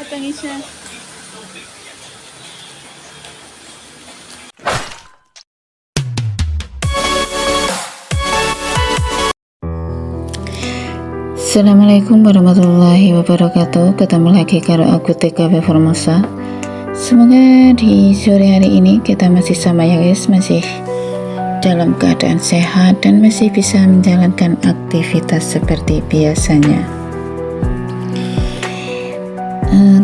Pangisya. Assalamualaikum warahmatullahi wabarakatuh. Ketemu lagi karo aku TKP Formosa. Semoga di sore hari ini kita masih sama ya guys, masih dalam keadaan sehat dan masih bisa menjalankan aktivitas seperti biasanya.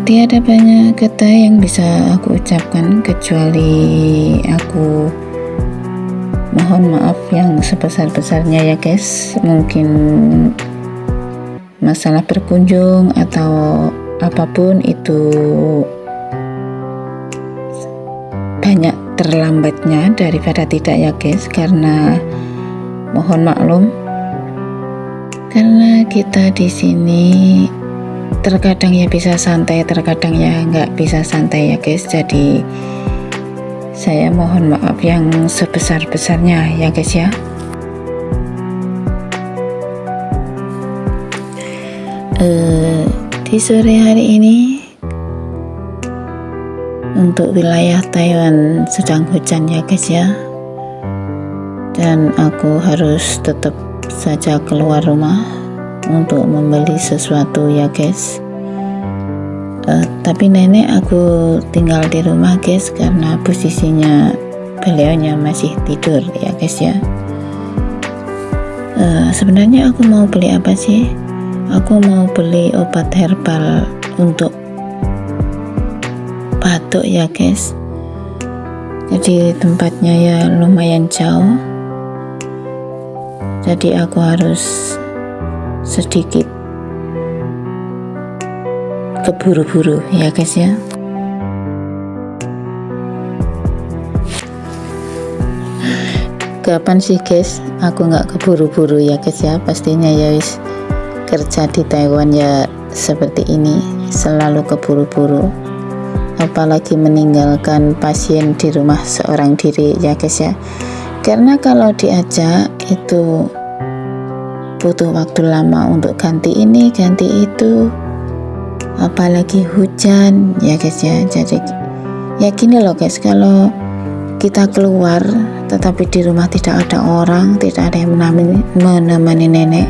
Tiada banyak kata yang bisa aku ucapkan kecuali aku mohon maaf yang sebesar-besarnya ya guys. Mungkin masalah berkunjung atau apapun itu banyak terlambatnya daripada tidak ya guys, karena mohon maklum karena kita di sini terkadang ya bisa santai, terkadang ya nggak bisa santai ya guys. Jadi saya mohon maaf yang sebesar-besarnya ya guys ya. Di sore hari ini untuk wilayah Taiwan sedang hujan ya guys ya, dan aku harus tetap saja keluar rumah untuk membeli sesuatu ya guys. Tapi nenek aku tinggal di rumah guys, karena posisinya beliaunya masih tidur ya guys ya. Sebenarnya aku mau beli apa sih? Aku mau beli obat herbal untuk batuk ya guys. Jadi tempatnya ya lumayan jauh, jadi aku harus sedikit keburu-buru ya guys ya. Kapan sih guys aku nggak keburu-buru ya guys ya? Pastinya ya wis, kerja di Taiwan ya seperti ini, selalu keburu-buru, apalagi meninggalkan pasien di rumah seorang diri ya guys ya. Karena kalau diajak itu butuh waktu lama untuk ganti ini ganti itu, apalagi hujan ya guys ya. Jadi ya gini loh guys, kalau kita keluar tetapi di rumah tidak ada orang, tidak ada yang menemani nenek,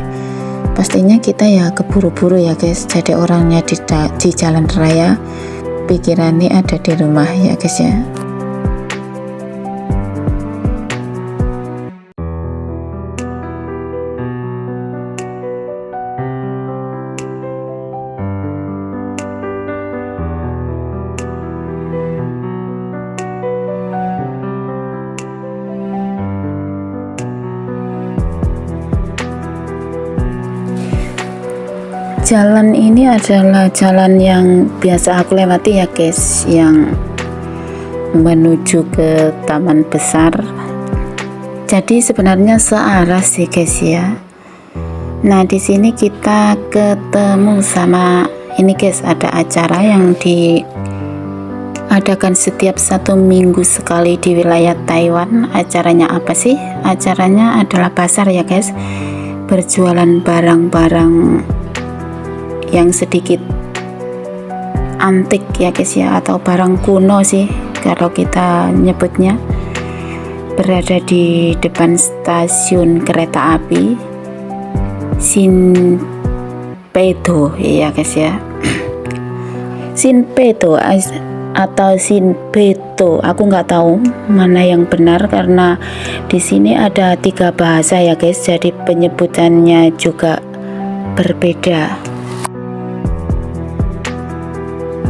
pastinya kita ya keburu-buru ya guys. Jadi orangnya di jalan raya, pikirannya ada di rumah ya guys ya. Jalan ini adalah jalan yang biasa aku lewati ya guys, yang menuju ke taman besar. Jadi sebenarnya searah sih guys ya. Nah di sini kita ketemu sama ini guys, ada acara yang diadakan setiap 1 minggu sekali di wilayah Taiwan. Acaranya apa sih? Acaranya adalah pasar ya guys, berjualan barang-barang yang sedikit antik ya guys ya, atau barang kuno sih kalau kita nyebutnya. Berada di depan stasiun kereta api Sinpedo ya guys ya. Sinpedo atau Sinpedo, aku nggak tahu mana yang benar karena di sini ada 3 bahasa ya guys, jadi penyebutannya juga berbeda.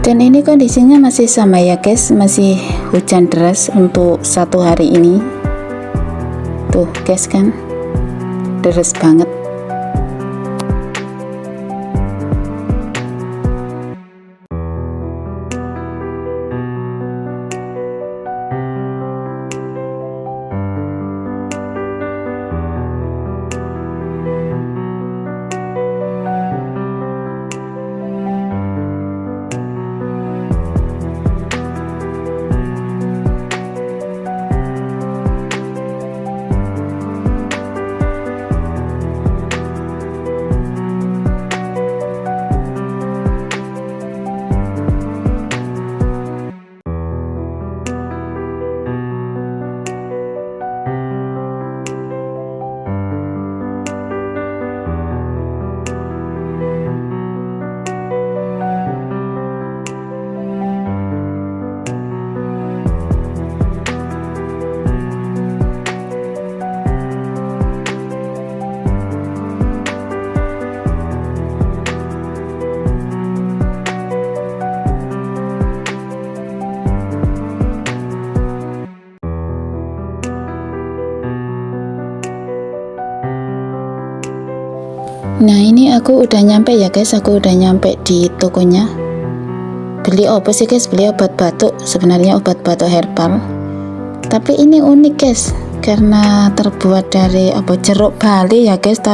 Dan ini kondisinya masih sama ya guys, masih hujan deras untuk 1 hari ini. Tuh guys kan, deras banget. Nah ini aku udah nyampe ya guys, aku udah nyampe di tokonya. Beli apa sih guys? Beli obat batuk, sebenarnya obat batuk herbal. Tapi ini unik guys, karena terbuat dari apa, jeruk bali ya guys.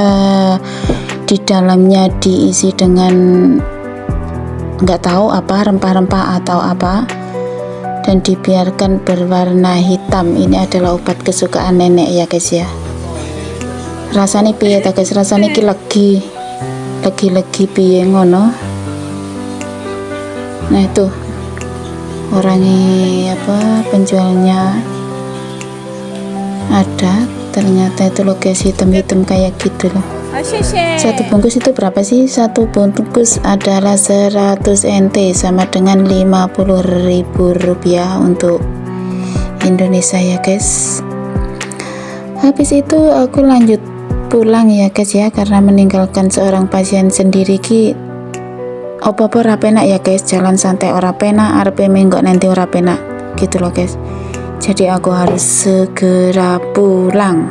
Di dalamnya diisi dengan nggak tahu apa, rempah-rempah atau apa, dan dibiarkan berwarna hitam. Ini adalah obat kesukaan nenek ya guys ya. Rasanya piye ta guys? Rasanya ki legi piye ngono. Nah itu orangnya apa, penjualnya ada, ternyata itu loh guys, hitam-hitam kayak gitu loh. Satu bungkus itu berapa sih? Satu bungkus adalah 100 NT, sama dengan 50.000 rupiah untuk Indonesia ya guys. Habis itu aku lanjut pulang ya guys ya, karena meninggalkan seorang pasien sendiri ki opo-opo ora penak ya guys. Jalan santai ora penak, arepe menggok nanti ora penak gitu loh guys. Jadi aku harus segera pulang.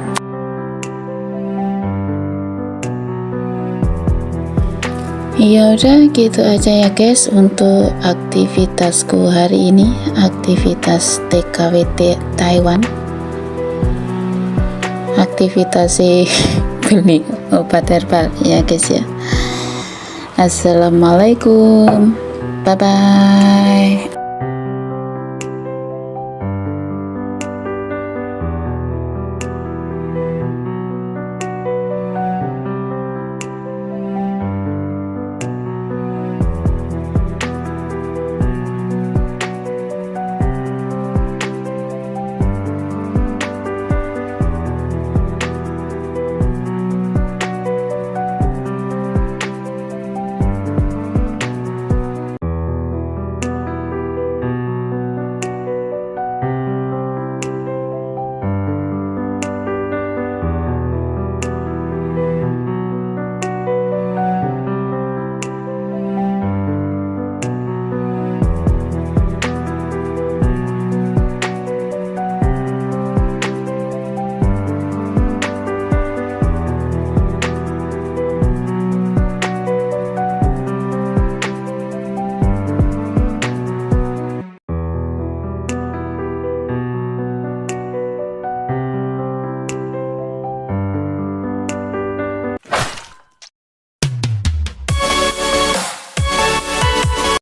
Ya udah gitu aja ya guys untuk aktivitasku hari ini, aktivitas TKWT Taiwan, aktivitas beli obat herbal ya guys ya. Assalamualaikum, bye bye.